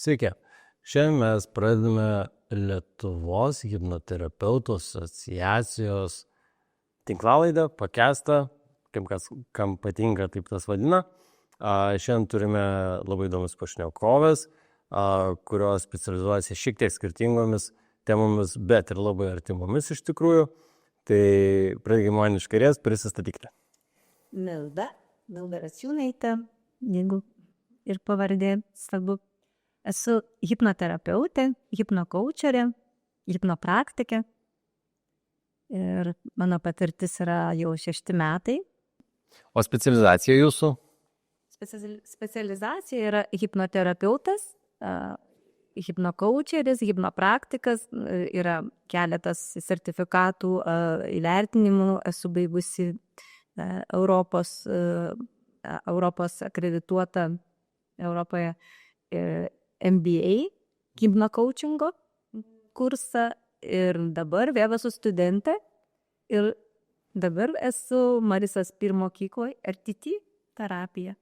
Sveiki. Šiandien mes pradedame Lietuvos hipnoterapeutų asociacijos tinklalaidę, podcastą, kam patinka, taip tas vadina. Šiandien turime labai įdomus pašnekovės, kurios specializuojasi šiek tiek skirtingomis temomis, bet ir labai artimomis iš tikrųjų. Tai pradėkime man iš kairės, prisistatykite. Milda Raciūnaitė, jeigu ir pavardė svarbu. Esu hipnoterapeutė, hipnokaučerė, hipnopraktikė ir mano patirtis yra jau 6 metai. O specializacija jūsų? Specializacija yra hipnoterapeutas, hipnokaučeris, hipnopraktikas, yra keletas sertifikatų, įvertinimų, esu baigusi Europos akredituota Europoje MBA, hipnokaučingo kursą ir dabar vėl esu studentė ir dabar esu Marisas Pir mokykloje RTT terapija.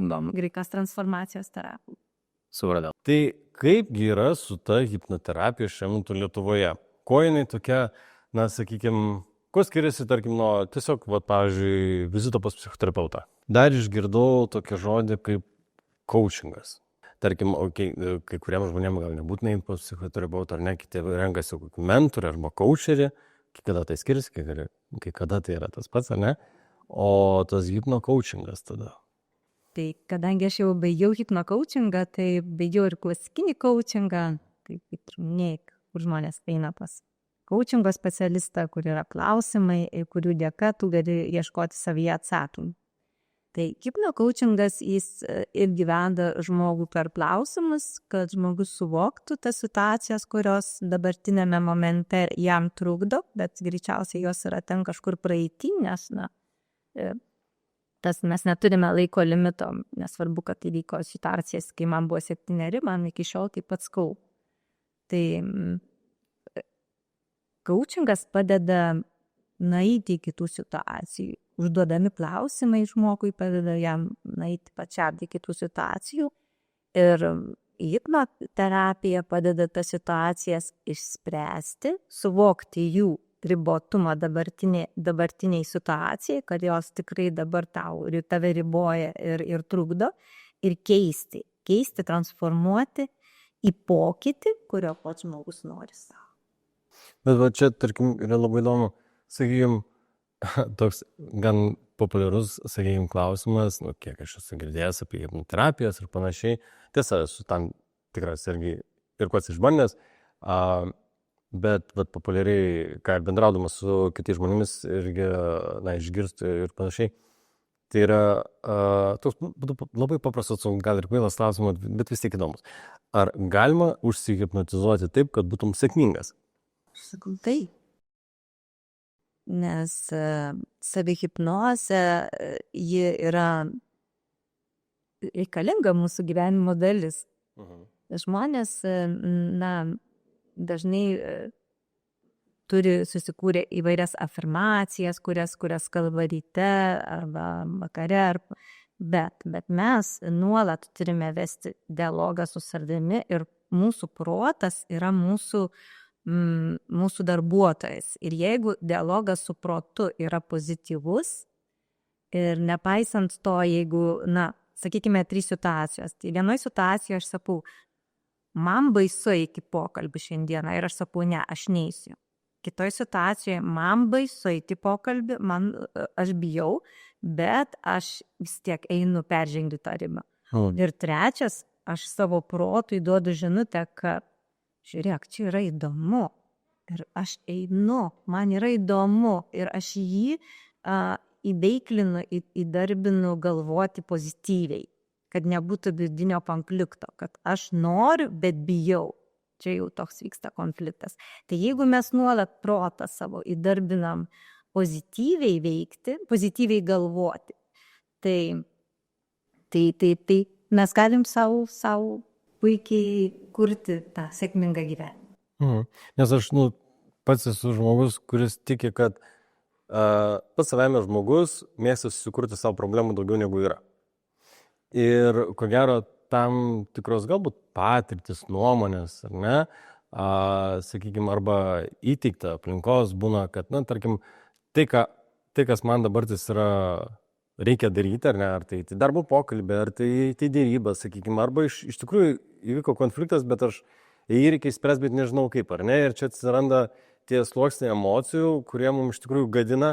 Greikas transformacijos terapija. Supratau. Tai kaipgi yra su ta hipnoterapija šiuo metu Lietuvoje? Ko jinai tokia, sakykime, kuo skiriasi, tarkim, nuo tiesiog, pavyzdžiui, vizito pas psichoterapeutą? Dar išgirdau tokį žodį kaip coachingas. Tarkim, kai kuriems žmonėms gal nebūtinai pas psichoterapeutą ar ne, kiti renkasi kokį mentorių arba coacherį, kai kada tai skiriasi, kai kada tai yra tas pats, ar ne? O tas hipnokaučingas tada. Tai kadangi aš jau baigiau hipnokaučingą, tai baigiau ir klasikinį kaučingą, kaip minėjai, kur žmonės eina pas kaučingo specialistą, kur yra klausimai, kurių dėka tu gali ieškoti savyje atsakymų. Tai hipnokaučingas jis irgi veda žmogų per klausimus, kad žmogus suvoktų tas situacijas, kurios dabartinėme momente jam trukdo, bet greičiausiai jos yra ten kažkur praeity, nes mes neturime laiko limito, nesvarbu, kad įvyko situacijas, kai man buvo 7, man iki šiol taip pat skauda. Tai kaučingas padeda nueiti į kitų situacijų. Užduodami klausimai žmogui padeda jam nueiti pačiam į kitų situacijų ir hipnoterapija padeda tas situacijas išspręsti, suvokti jų ribotumą dabartiniai situacijai, kad jos tikrai dabar tave riboja ir trukdo, ir keisti, transformuoti į pokytį, kurio pats žmogus nori savo. Bet čia, tarkim, yra labai įdomu, sakykime, toks gan populiarus, sakykime, klausimas, kiek aš esu girdėjęs apie hipnoterapijas ir panašiai. Tiesa, esu tam tikras irgi ir pats išbandęs, bet populiariai, ką ir bendraudamas su kitais žmonėmis irgi, išgirstu ir panašiai. Tai yra toks labai paprastas, gal ir kvailas klausimas, bet vis tiek įdomus. Ar galima užsihipnotizuoti taip, kad būtum sėkmingas? Aš sakau, taip. Nes savihipnozė, ji yra reikalinga mūsų gyvenimo dalis. Žmonės, dažnai turi susikūrę įvairias afirmacijas, kurias kalba ryte arba vakare, bet mes nuolat turime vesti dialogą su savimi ir mūsų protas yra mūsų darbuotojas. Ir jeigu dialogas su protu yra pozityvus ir nepaisant to, jeigu, sakykime, 3 situacijos, tai vienoje situacijoje aš sakau, man baisu iki pokalbių šiandieną ir aš sakau, ne, aš neisiu. Kitoje situacijoje, man baisu iki pokalbį, aš bijau, bet aš vis tiek einu peržengti tą ribą. Ir trečias, aš savo protui duodu žinutę, kad žiūrėk, čia yra įdomu ir aš einu, man yra įdomu ir aš jį įveiklinu, įdarbinu galvoti pozityviai, kad nebūtų vidinio konflikto, kad aš noriu, bet bijau. Čia jau toks vyksta konfliktas. Tai jeigu mes nuolat protą savo įdarbinam pozityviai veikti, pozityviai galvoti, tai mes galim savo puikiai kurti tą sėkmingą gyvenimą. Nes aš pats esu žmogus, kuris tiki, kad pats savame žmogus mėgsta susikurti savo problemų daugiau negu yra. Ir ko gero, tam tikros galbūt patirtis, nuomonės, ar ne, sakykime, arba įteikta aplinkos būna, kad, na, tarkim, tai, kas man dabar tai yra reikia daryti, ar ne, ar tai darbo pokalbė, ar tai dėryba, sakykime, arba iš tikrųjų įvyko konfliktas, bet aš jį reikia spręsti, bet nežinau kaip, ar ne, ir čia atsiranda tie sluoksniai emocijų, kurie mums iš tikrųjų gadina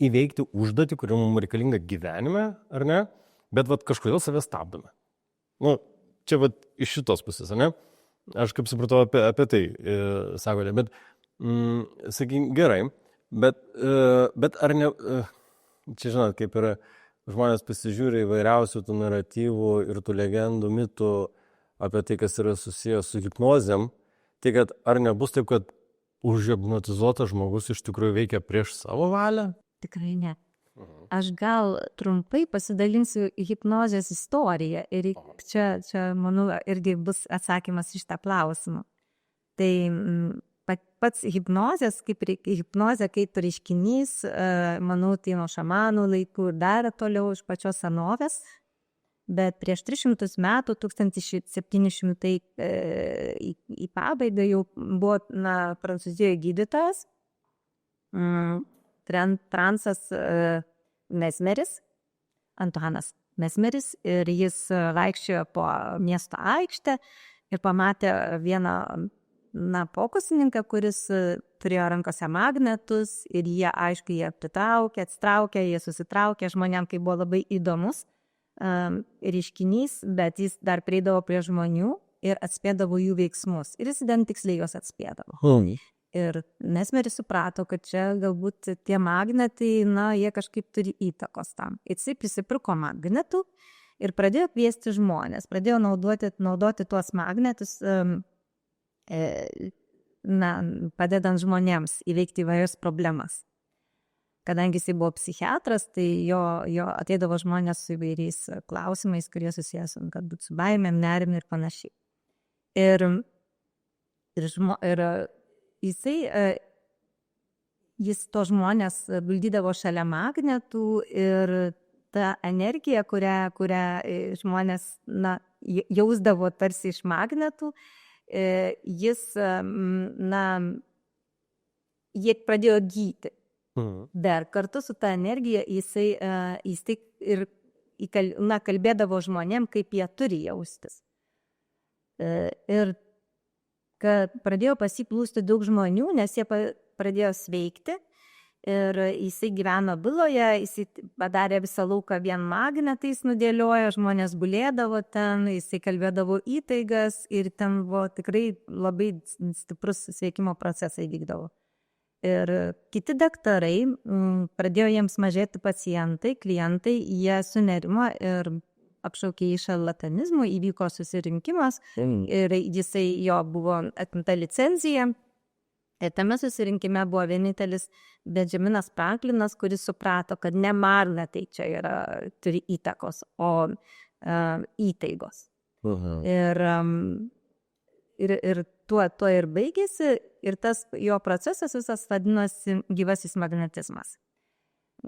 įveikti užduotį, kuri mums reikalinga gyvenime, ar ne, bet vat kažkodėl save stabdome. Nu, čia vat iš šitos pusės, ar ne? Aš kaip supratau apie tai, sakote, bet, sakykim, gerai, bet ar ne, čia žinot, kaip yra, žmonės pasižiūri įvairiausių tų naratyvų ir tų legendų, mitų apie tai, kas yra susijęs su hipnozėm, tai kad ar nebus taip, kad užhipnotizuotas žmogus iš tikrųjų veikia prieš savo valią? Tikrai ne. Aš gal trumpai pasidalinsiu hipnozės istoriją ir čia, manau, irgi bus atsakymas iš tą klausimą. Tai pats hipnozė kaip reiškinys, manau, tai nuo šamanų laikų ir dar toliau iš pačios senovės, bet prieš 300 metų, 1700 į pabaigą jau buvo Prancūzijoje gydytojas, Fransas Mesmeris, Antuanas Mesmeris, ir jis vaikščiojo po miesto aikštę ir pamatė vieną fokusininką, kuris turėjo rankose magnetus ir jie, aišku, jie pritraukė, atsitraukė, jie susitraukė, žmonėm tai buvo labai įdomus reiškinys, bet jis dar prieidavo prie žmonių ir atspėdavo jų veiksmus ir jis ten tiksliai juos atspėdavo. Ir Mesmeris suprato, kad čia galbūt tie magnetai, jie kažkaip turi įtakos tam. Jisai prisipirko magnetų ir pradėjo kviesti žmonės, pradėjo naudoti tuos magnetus, padedant žmonėms įveikti įvairias problemas. Kadangi jisai buvo psichiatras, tai jo ateidavo žmonės su įvairiais klausimais, kurie susijęs galbūt su baimėm, nerimu ir panašiai. Ir jis to žmonės guldydavo šalia magnetų ir ta energija, kurią žmonės jausdavo tarsi iš magnetų, jie pradėjo gyti. Bet kartu su ta energija jisai ir kalbėdavo žmonėm, kaip jie turi jaustis. Ir kad pradėjo pasiplūsti daug žmonių, nes jie pradėjo sveikti ir jisai gyveno biloje, jisai padarė visą lauką vien magnetais, nudėliojo, žmonės gulėdavo ten, jisai kalbėdavo įtaigas ir ten buvo tikrai labai stiprus sveikimo procesai vykdavo. Ir kiti daktarai, pradėjo jiems mažėti pacientai, klientai, jie sunerimo ir apšaukė į šarlatanizmų, įvyko susirinkimas ir jo buvo atimta licenzija. Ir tame susirinkime buvo vienintelis Benjaminas Franklinas, kuris suprato, kad ne magnetai čia turi įtakos, o įtaigos. Ir tuo ir baigėsi, ir tas jo procesas visas vadinosi gyvasis magnetizmas.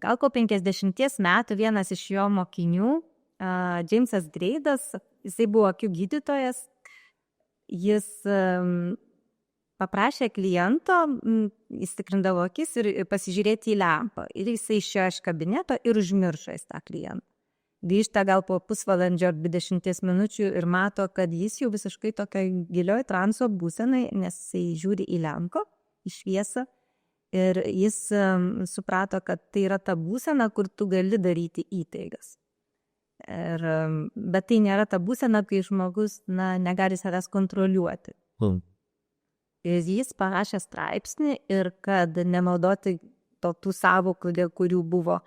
Gal po 50 metų vienas iš jo mokinių, Džeimsas Greidas, jisai buvo akių gydytojas, jis paprašė kliento, jis tikrindavo akis ir pasižiūrėti į lempą. Ir jisai išėjo iš kabineto ir užmiršo tą klientą. Grįžta gal po pusvalandžio ar 20 minučių ir mato, kad jis jau visiškai tokia gilioj transo būsenai, nes jisai žiūri į lempą, į šviesą. Ir jis suprato, kad tai yra ta būsena, kur tu gali daryti įtaigas. Bet tai nėra ta būsena, kai žmogus negali savęs kontroliuoti. Ir jis parašė straipsnį ir kad nenaudoti tų sąvokų, kurių buvo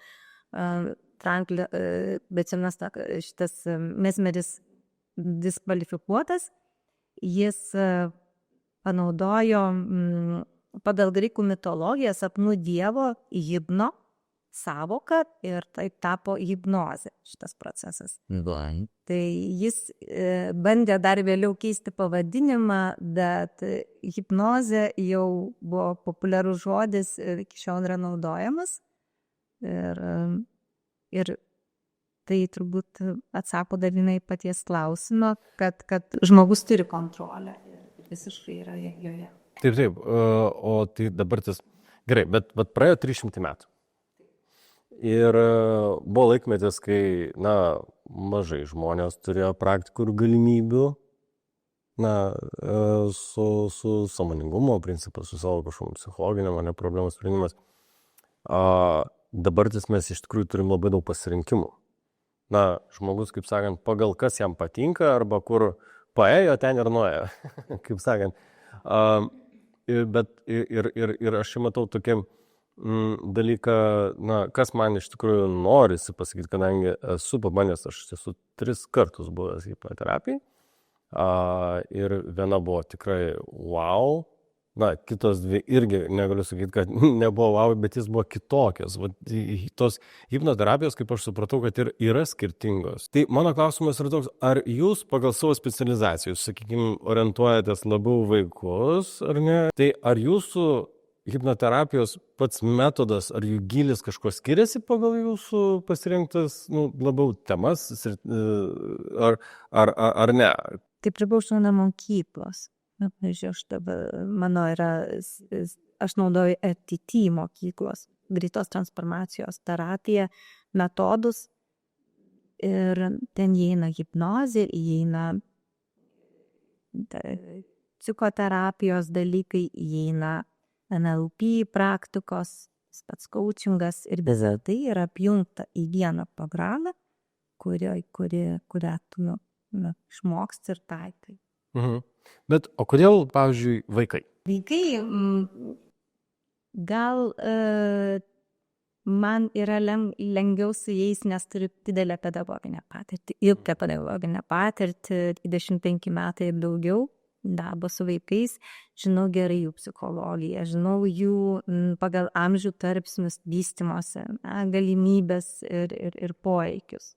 šitas Mesmeris diskvalifikuotas, jis panaudojo pagal graikų mitologiją sapnų dievo hipno sąvoką ir taip tapo hipnozė šitas procesas. Tai jis bandė dar vėliau keisti pavadinimą, bet hipnozė jau buvo populiarus žodis ir iki šiol yra naudojamas. Ir tai turbūt atsako dalinai paties klausimo, kad žmogus turi kontrolę ir visiškai yra joje. Taip, o tai dabar tas, gerai, bet praėjo 300 metų. Ir buvo laikmetis, kai, mažai žmonės turėjo praktikų ir galimybių, su sąmoningumo principas, su savo kažkokiu psichologiniam, problemų sprendimas. Dabar mes iš tikrųjų turim labai daug pasirinkimų. Žmogus, kaip sakant, pagal kas jam patinka, arba kur paėjo, ten ir nuėjo, kaip sakant. Bet ir aš matau tokį dalyką, kas man iš tikrųjų norisi pasakyti, kadangi esu pabandęs, aš esu 3 kartus buvęs hipnoterapijai. Ir viena buvo tikrai wow, kitos 2 irgi negaliu sakyti, kad nebuvo wow, bet jis buvo kitokios. Tos hipnoterapijos, kaip aš supratau, kad ir yra skirtingos. Tai mano klausimas yra toks, ar jūs pagal savo specializaciją, sakykime, orientuojatės labiau vaikus, ar ne? Tai ar jūsų hipnoterapijos pats metodas, ar jų gilis kažko skiriasi pagal jūsų pasirinktas labiau temas, ar ne? Tai priklauso nuo mokyklos. Mano yra, aš naudoju RTT mokyklos, greitos transformacijos terapija, metodus ir ten įeina hipnozė, įeina psichoterapijos dalykai, įeina NLP praktikos, pats coachingas ir visa tai yra apjungta į vieną programą, kurią tu išmoksti ir taikai. Bet o kodėl, pavyzdžiui, vaikai? Vaikai, gal man yra lengviau su jais, nes turiu didelę pedagoginę patirtį, 25 metai ir daugiau darbo su vaikais, žinau gerai jų psichologiją, žinau jų pagal amžių tarpsnius vystymosi, galimybės ir poreikius.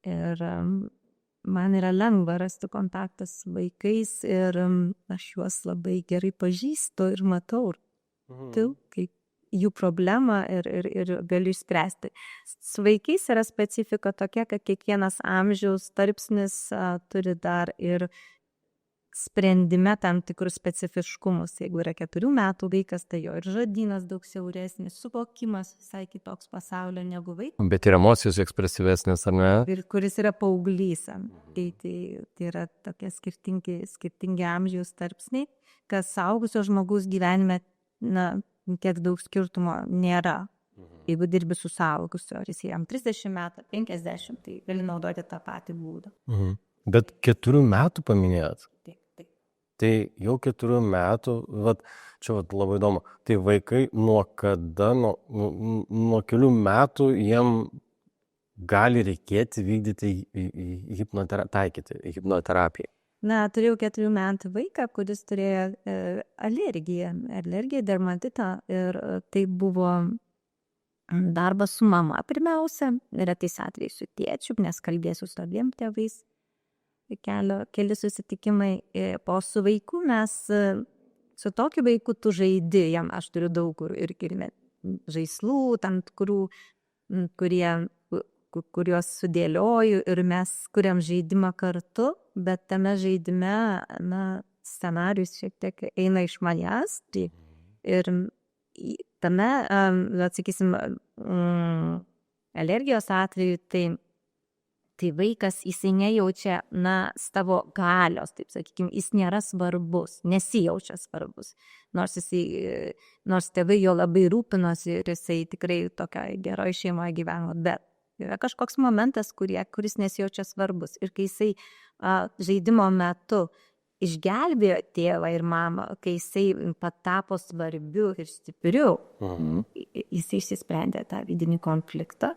Ir man yra lengva rasti kontaktą su vaikais ir aš juos labai gerai pažįstu ir matau, kaip jų problemą ir galiu išspręsti. Su vaikais yra specifika tokia, kad kiekvienas amžiaus tarpsnis turi dar ir sprendime tam tikrus specifiškumus. Jeigu yra 4 metų vaikas, tai jo ir žodynas daug siauresnis, suvokimas visai kitoks pasaulio negu vaikas. Bet ir emocijos ekspresyvesnės, ar ne? Ir kuris yra paauglys. Tai yra tokie skirtingi amžiaus tarpsniai, kas suaugusio žmogaus gyvenime, kiek daug skirtumo nėra. Jeigu dirbi su suaugusiu, ar jis jam 30 metų, 50, tai gali naudoti tą patį būdą. Bet 4 metų paminėjot? Taip. Tai jau 4 metų, čia labai įdomu, tai vaikai nuo kada, nuo kelių metų jiem gali reikėti vykdyti taikyti hipnoterapiją? Turėjau 4 metų vaiką, kuris turėjo alergiją, dermatitą ir tai buvo darbas su mama pirmiausia, retais atvejais su tėčiu, nes kalbėsiu su abiem tėvais. Keli susitikimai, po su vaiku mes, su tokiu vaiku tu žaidi, jam aš turiu daug ir žaislų, tam tikrų, kuriuos sudėlioju ir mes kuriam žaidimą kartu, bet tame žaidime, scenarijus šiek tiek eina iš manęs ir tame, atsakysim, alergijos atveju, tai vaikas, jisai nejaučia, savo galios, taip sakykime, jis nėra svarbus, nesijaučia svarbus. Nors tėvai jo labai rūpinosi ir jisai tikrai tokia geroj šeimoje gyveno, bet yra kažkoks momentas, kuris nesijaučia svarbus. Ir kai jisai žaidimo metu išgelbėjo tėvą ir mamą, kai jisai patapo svarbiu ir stipriu, jisai išsisprendė tą vidinį konfliktą.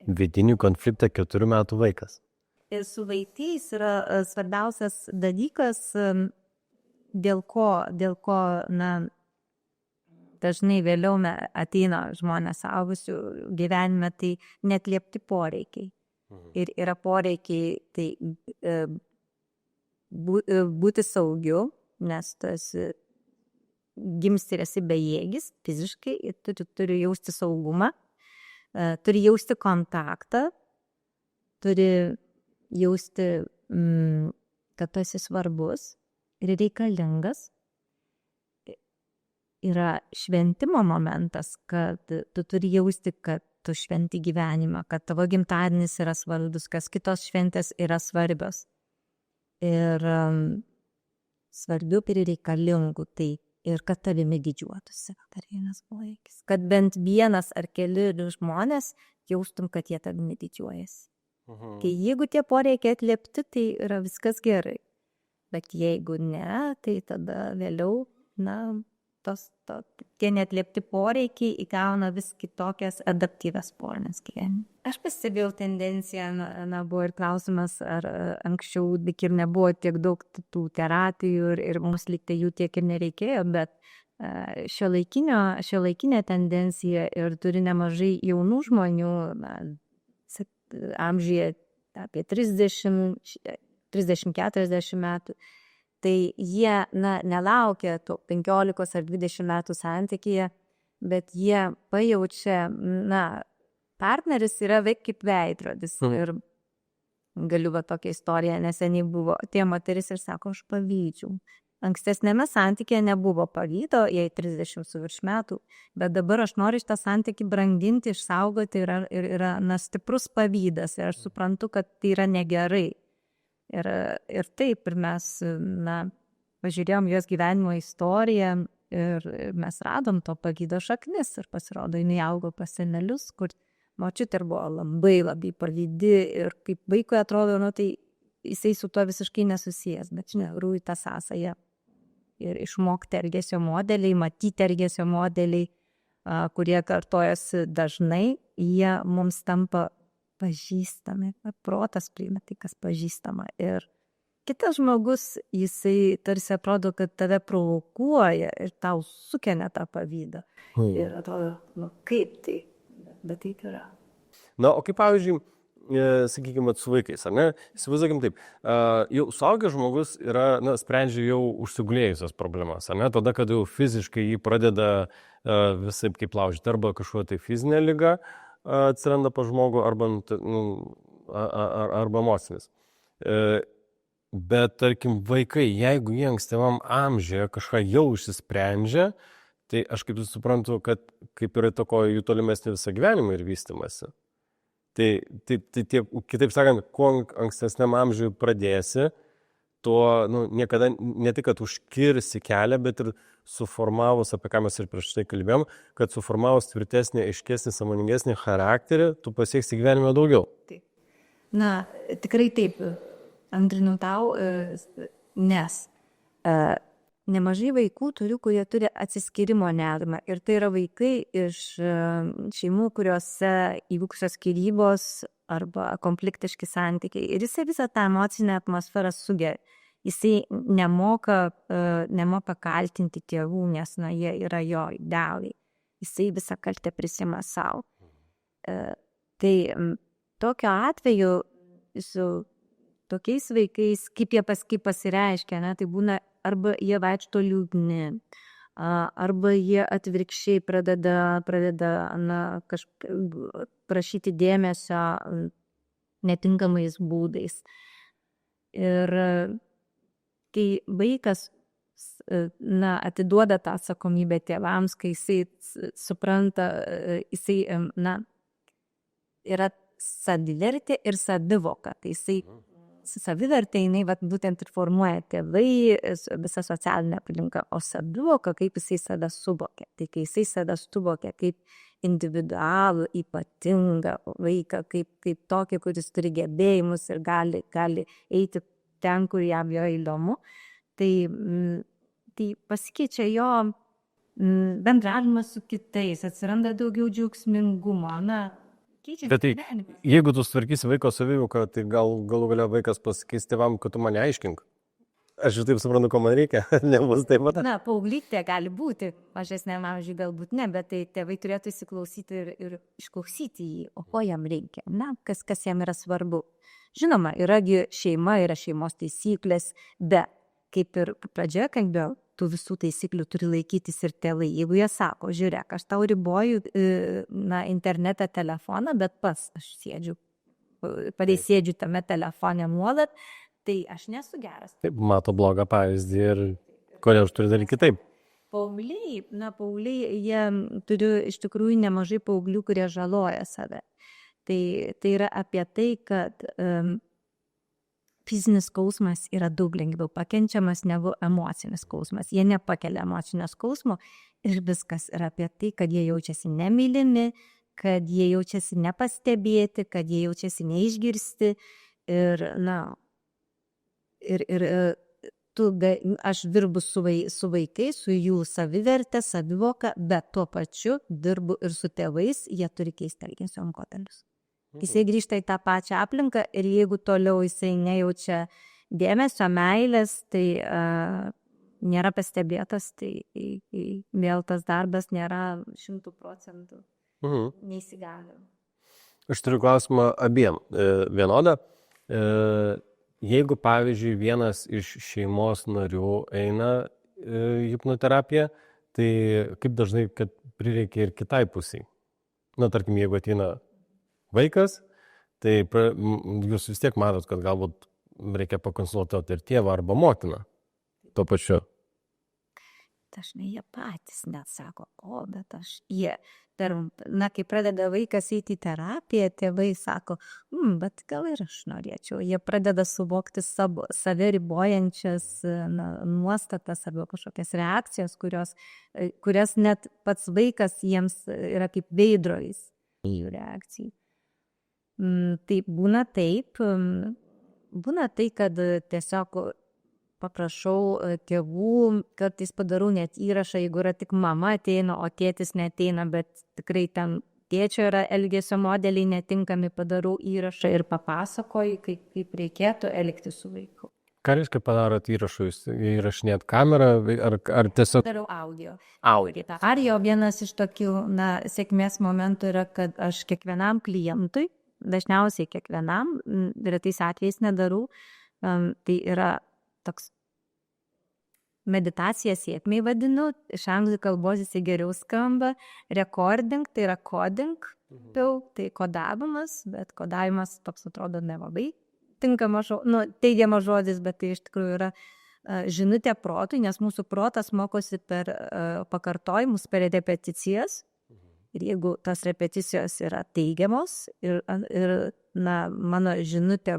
Vidinį konfliktą 4 metų vaikas. Ir su vaikais yra svarbiausias dalykas, dėl ko, dažnai vėliau ateina žmonės suaugusių gyvenime, tai neatliepti poreikiai. Ir yra poreikiai, tai būti saugiu, nes tu esi gimsti ir esi bejėgis fiziškai ir turi jausti saugumą. Turi jausti kontaktą turi jausti, kad tu esi svarbus ir reikalingas. Yra šventimo momentas, kad tu turi jausti, kad tu šventi gyvenimą, kad tavo gimtadienis yra svarbus, kas kitos šventės yra svarbios. Ir svarbių ir reikalingų, tai ir kad tavimi didžiuotųsi. Dar vienas poreikis. Kad bent vienas ar keli žmonės jaustum, kad jie tavimi didžiuojasi. Kai jeigu tie poreikiai atliepti, tai yra viskas gerai. Bet jeigu ne, tai tada vėliau, tie neatliepti poreikiai įgauna vis kitokias adaptyvias formas gyvenime. Aš pastebėjau tendenciją, buvo ir klausimas, ar anksčiau ir nebuvo tiek daug tų terapijų ir mums lygtai jų tiek ir nereikėjo, bet šiuolaikinė tendencija ir turi nemažai jaunų žmonių, amžiuje apie 30-40 metų. Tai jie nelaukia to 15 ar 20 metų santykyje, bet jie pajaučia, partneris yra kaip veidrodis. Ir galiu tokią istoriją, neseniai buvo, tie moteris ir sako, aš pavydžiu. Ankstesnėme santykėje nebuvo pavydo, jai 30 su virš metų, bet dabar aš noriu šitą santykį brandinti, išsaugoti ir yra stiprus pavydas ir aš suprantu, kad tai yra negerai. Ir taip, ir mes pažiūrėjom jos gyvenimo istoriją ir mes radom to pavydo šaknis ir pasirodo, jinai augo pas senelius, kur močiutė buvo labai pavydi ir kaip vaikui atrodo, tai jisai su tuo visiškai nesusijęs, bet rūj tą sąsają ir išmokti elgesio modeliai, matyti elgesio modeliai, kurie kartojasi dažnai, jie mums tampa pažįstami, protas priima tai, kas pažįstama. Ir kitas žmogus, jisai tarsi atrodo, kad tave provokuoja ir tau sukelia tą pavydą. Ir atrodo, kaip tai, bet taip yra. O kaip pavyzdžiui, sakykime, su vaikais, ar ne? Įsivaizduokim taip, jau suaugęs žmogus yra, sprendžia jau užsigulėjusias problemas, ar ne? Tada, kad jau fiziškai jį pradeda visai kaip laužyti, arba kažkokia tai fizinė liga atsiranda pas žmogų, arba emocinis. Bet, tarkim, vaikai, jeigu jie ankstyvam amžiuje kažką jau išsisprendžia, tai aš kaip suprantu, kad kaip ir įtakoja jų tolimesnį visą gyvenimą ir vystymąsi. Tai kitaip sakant, kuo ankstesniam amžiui pradėsi, tuo niekada ne tik, kad užkirsi kelią, bet ir suformavus, apie ką mes ir prieš tai kalbėjom, kad suformavus tvirtesnį, aiškesnį, sąmoningesnį charakterį, tu pasieksi gyvenime daugiau. Taip. Tikrai taip, antrinu tau, nes nemažai vaikų turiu, kurie turi atsiskyrimo nerimą. Ir tai yra vaikai iš šeimų, kuriuose įvykusios skyrybos arba konfliktiški santykiai. Ir jisai visą tą emocinę atmosferą sugeria. Jisai nemoka kaltinti tėvų, nes jie yra jo idealai. Jisai visą kaltę prisima savo. Tai tokiu atveju su tokiais vaikais, kaip jie pasireiškia, tai būna arba jie vaikšto liūdni, arba jie atvirkščiai pradeda prašyti dėmesio netinkamais būdais. Ir kai vaikas atiduoda tą atsakomybę tėvams, kai jisai supranta, jisai yra savivertė ir savivoka. Tai jisai savivertė, jinai būtent ir formuoja tėvai, visa socialinė aplinka, o savivoka, kaip jisai save suvokia. Tai kai jisai save suvokia kaip individualų, ypatingą vaiką, kaip tokį, kuris turi gebėjimus ir gali eiti ten, kur jam jo įdomu, tai pasikeičia jo bendravimas su kitais, atsiranda daugiau džiaugsmingumo, Bet tai, jeigu tu sutvarkysi vaiko savivoką, tai galų galia vaikas pasakys tėvam, kad tu mane aiškink. Aš ir taip suprantu, ko man reikia, nebus taip pat. Paauglystė gali būti, mažesniam amžiui galbūt ne, bet tai tėvai turėtų įsiklausyti ir išklausyti jį, o ko jam reikia, kas jam yra svarbu. Žinoma, yragi šeima, yra šeimos taisyklės, bet kaip ir pradžioje kalbėjau, tų visų taisyklių turi laikytis ir tėvai. Jeigu jie sako, žiūrėk, aš tau riboju internetą, telefoną, bet pats aš sėdžiu padėsėdžiu tame telefone nuolat, tai aš nesu geras. Taip, mato blogą pavyzdį ir kodėl aš turiu daryti kitaip. Paaugliai, jie turiu iš tikrųjų nemažai paauglių, kurie žaloja save. Tai yra apie tai, kad fizinis skausmas yra daug lengviau pakenčiamas negu emocinis skausmas. Jie nepakelia emocinio skausmo ir viskas yra apie tai, kad jie jaučiasi nemylimi, kad jie jaučiasi nepastebėti, kad jie jaučiasi neišgirsti ir, aš dirbu su vaikais, su jų savivertė, savivoka, bet tuo pačiu dirbu ir su tėvais, jie turi keisti elgesio kodelius. Jisai grįžta į tą pačią aplinką ir jeigu toliau jisai nejaučia dėmesio, meilės, tai nėra pastebėtas, tai vėl tas darbas nėra 100% neįsigalima. Aš turiu klausimą abiem. Vienodą. Jeigu, pavyzdžiui, vienas iš šeimos narių eina hipnoterapiją, tai kaip dažnai, kad prireikia ir kitai pusiai. Tarkim, jeigu ateina vaikas, tai jūs vis tiek matot, kad galbūt reikia pakonsultuoti ir tėvą arba motiną tuo pačiu. Dažnai jie patys net sako, bet kai pradeda vaikas eiti į terapiją, tėvai sako, bet gal ir aš norėčiau. Jie pradeda suvokti save ribojančias nuostatas arba kažkokias reakcijas, kurias net pats vaikas jiems yra kaip veidrodis jų reakcijų. Tai būna tai, kad tiesiog paprašau tėvų, kartais padarau net įrašą, jeigu yra tik mama ateina, o tėtis neteina, bet tikrai ten tėčio yra elgesio modeliai netinkami, padarau įrašą ir papasakoju, kaip reikėtų elgtis su vaiku. Ką reiškia padarot įrašus? Įrašinėt kamerą ar tiesiog? Darau audio. Audio vienas iš tokių sėkmės momentų yra, kad aš kiekvienam klientui, dažniausiai kiekvienam, retais atvejais nedarau, tai yra toks meditacija sėkmei vadinu, iš anglų kalbos jisai geriau skamba, recording, tai yra coding, tai kodavimas, bet kodavimas toks atrodo nelabai tinkamas, teigiamas žodis, bet tai iš tikrųjų yra žinutė protui, nes mūsų protas mokosi per pakartojimus, per repeticijas. Ir jeigu tas repeticijos yra teigiamos ir mano žinutė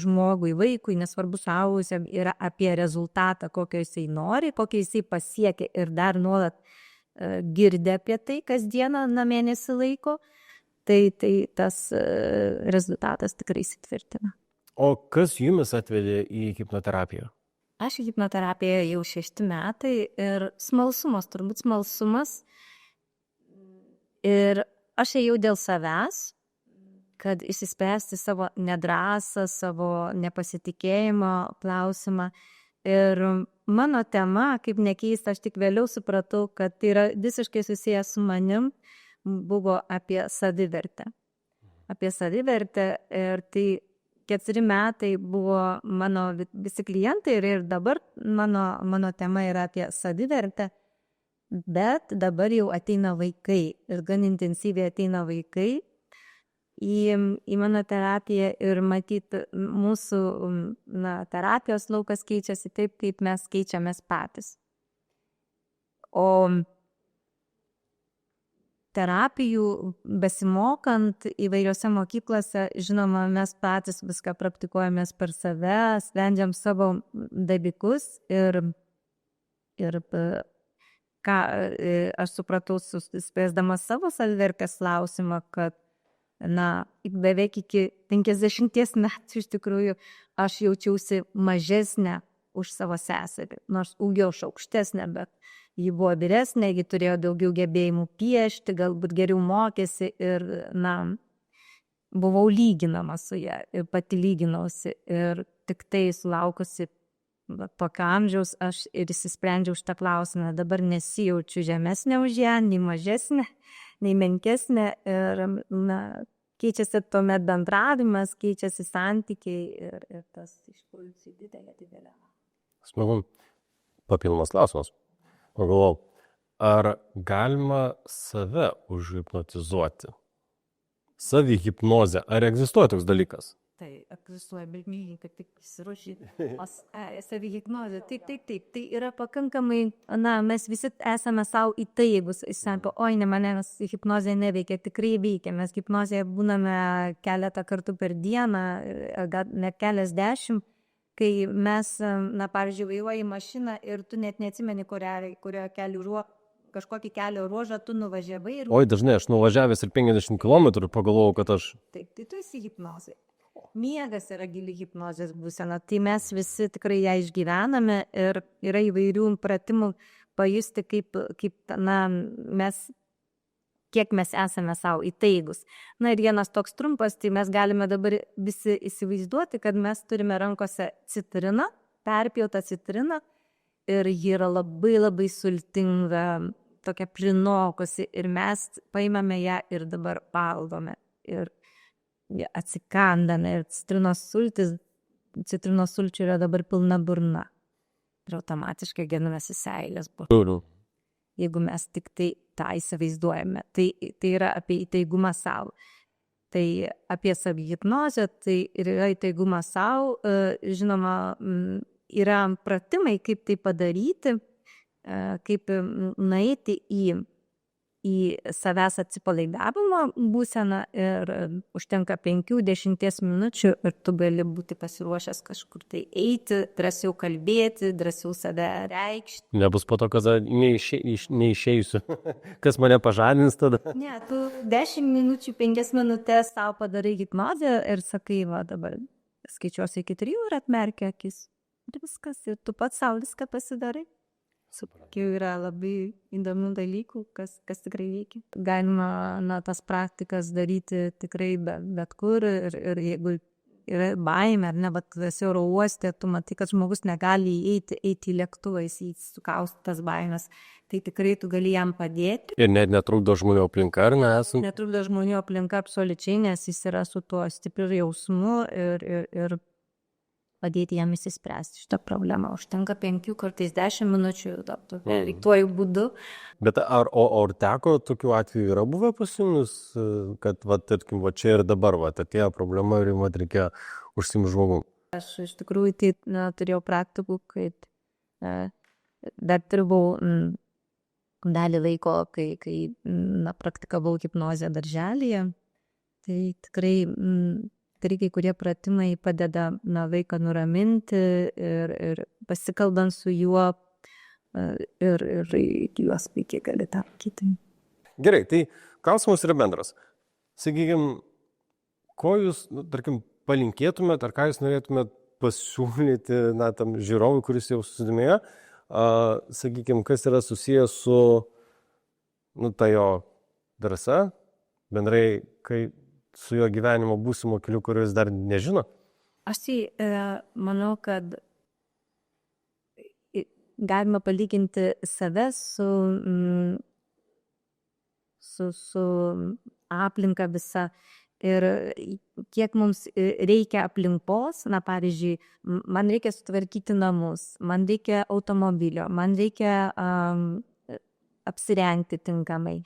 žmogui, vaikui, nesvarbu suaugusiam, yra apie rezultatą, kokio jisai nori, kokio jisai pasiekia ir dar nuolat girdi apie tai kasdieną mėnesį laiko, tai tas rezultatas tikrai įsitvirtina. O kas jumis atvedė į hipnoterapiją? Aš į hipnoterapiją jau 6 metai ir turbūt smalsumas. Ir aš ėjau dėl savęs, kad išsispręsti savo nedrąsą, savo nepasitikėjimo klausimą. Ir mano tema, kaip nekeista, aš tik vėliau supratau, kad tai yra visiškai susijęs su manim, buvo apie savivertę. Apie savivertę ir tai 4 metai buvo mano visi klientai ir dabar mano tema yra apie savivertę. Bet dabar jau ateina vaikai ir gan intensyviai ateina vaikai į mano terapiją ir matyt mūsų terapijos laukas keičiasi taip, kaip mes keičiamės patys. O terapijų besimokant įvairiose mokyklose, žinoma, mes patys viską praktikuojamės per save, sprendžiam savo dalykus ir ką aš supratau, spręsdama savo savivertės klausimą, kad beveik iki 50 metų iš tikrųjų aš jaučiausi mažesnė už savo seserį, nors ūgio aš aukštesnė, bet ji buvo vyresnė, ji turėjo daugiau gebėjimų piešti, galbūt geriau mokėsi ir buvau lyginama su ja ir pati lyginausi ir tik tai sulaukusi tokio amžiaus aš ir įsisprendžiau šitą klausimą. Dabar nesijaučiu žemesnė už ją, nei mažesnė, nei menkesnė ir keičiasi tuomet bendravimas, keičiasi santykiai ir tas išpulsi didelė. Smagu, papildomas klausimas. Pagalvojau, ar galima save užhipnotizuoti? savihipnozė. Ar egzistuoja toks dalykas? Tai egzistuoja, bet myliai, kad tik įsiruošį. Savihipnozė, taip. Tai yra pakankamai, mes visi esame savo įtaigus. Jis sako, oi, ne manęs hipnozė neveikia, tikrai veikia. Mes hipnozėje būname keletą kartų per dieną, gal net keliasdešimt, kai mes, pavyzdžiui, vairuoji mašiną ir tu net neatsimeni, kurio kažkokį kelio ruožą tu nuvažiavai. Oi, dažnai aš nuvažiavęs ir 50 km pagalvojau, kad aš... Taip, tai tu esi hipnozė. Miegas yra gili hipnozės būsena, tai mes visi tikrai ją išgyvename ir yra įvairių pratimų pajusti, kiek mes esame savo įtaigus. Ir vienas toks trumpas, tai mes galime dabar visi įsivaizduoti, kad mes turime rankose citriną, perpjautą citriną ir ji yra labai labai sultinga, tokia prinokusi ir mes paimame ją ir dabar valgome. Ir atsikandame ir citrinos sulčių yra dabar pilna burna. Ir automatiškai genamės į seilės burną. Jeigu mes tik tai tą įsivaizduojame. Tai yra apie įtaigumą savo. Tai apie savihipnozę, tai yra įtaigumas savo. Žinoma, yra pratimai, kaip tai padaryti, kaip nueiti į savęs atsipalaidavimo būseną ir užtenka 5-10 minučių ir tu gali būti pasiruošęs kažkur tai eiti, drąsiau kalbėti, drąsiau save reikšti. Nebus po to, kad neišeisiu. Kas mane pažadins tada? Ne, tu 10 minučių, 5 minutės savo padarai hipnozę ir sakai, va dabar skaičiuosiu iki 3 ir atmerkia akis. Ir viskas, ir tu pats savo viską pasidarai. Jau yra labai įdomių dalykų, kas tikrai veikia. Galima tas praktikas daryti tikrai bet kur ir jeigu yra baimė, ar ne, bet esi oro uoste, tu matai, kad žmogus negali eiti į lėktuvą, jis sukausto tas baimės, tai tikrai tu gali jam padėti. Ir net netrukdo žmonių aplinka, ar ne? Netrukdo žmonių aplinka absoliučiai, nes jis yra su tuo stipriu jausmu ir padėti jam įsispręsti šitą problemą. Užtenka 5, kartais 10 minučių tuoju būdu. Bet ar teko tokių atvejų yra buvę pas jumis, kad, tarkim, čia ir dabar, atėjo problema ir jums reikėjo užsiimti žmogum? Aš iš tikrųjų tai turėjau praktikų, kad dar dirbau dalį laiko, kai praktikavau hipnozę darželyje. Tai tikrai kai kurie pratimai padeda vaiką nuraminti ir pasikalbant su juo ir juos puikiai gali taikyti. Gerai, tai klausimas yra bendras. Sakykime, ko jūs, tarkim, palinkėtumėt ar ką jūs norėtumėt pasiūlyti tam žiūrovui, kuris jau susidomėjo, sakykime, kas yra susijęs su ta jo drąsa, bendrai, kai su jo gyvenimo būsimo keliu, kuris dar nežino? Aš manau, kad galima palyginti save su aplinka visa ir kiek mums reikia aplinkos, pavyzdžiui, man reikia sutvarkyti namus, man reikia automobilio, man reikia apsirengti tinkamai.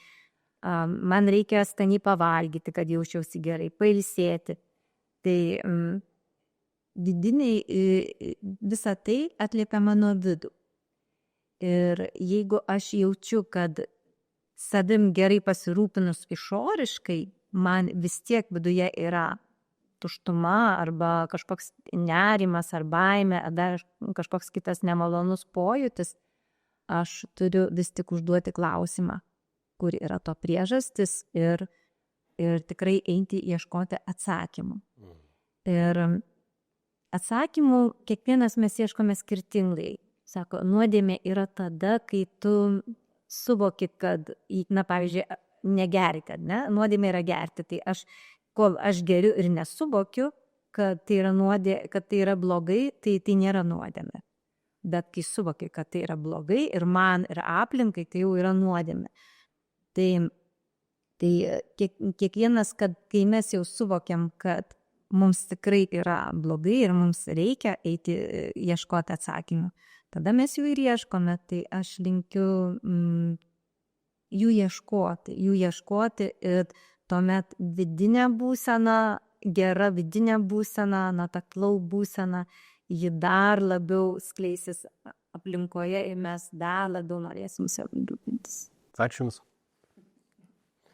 Man reikia skaniai pavalgyti, kad jaučiausi gerai, pailsėti. Tai vidiniai visą tai atliepia mano vidų. Ir jeigu aš jaučiu, kad savim gerai pasirūpinus išoriškai, man vis tiek viduje yra tuštuma arba kažkoks nerimas ar baimė, ar dar kažkoks kitas nemalonus pojūtis, aš turiu vis tik užduoti klausimą, kur yra to priežastis ir tikrai eiti ieškoti atsakymų. Ir atsakymų kiekvienas mes ieškome skirtingai. Sako, nuodėmė yra tada, kai tu suvoki, kad, pavyzdžiui, negerti, ne? Nuodėmė yra gerti. Tai kol aš geriu ir nesuvokiu, kad tai yra blogai, tai nėra nuodėmė. Bet kai suvoki, kad tai yra blogai ir man, ir aplinkai, tai jau yra nuodėmė. Tai kiekvienas, kai mes jau suvokiam, kad mums tikrai yra blogai ir mums reikia eiti ieškoti atsakymų, tada mes jų ir ieškome. Tai aš linkiu jų ieškoti ir tuomet vidinė būsena, gera vidinė būsena, na ta flow būsena, ji dar labiau skleisis aplinkoje ir mes dar labiau norėsim savim rūpintis. Ačiū Jums.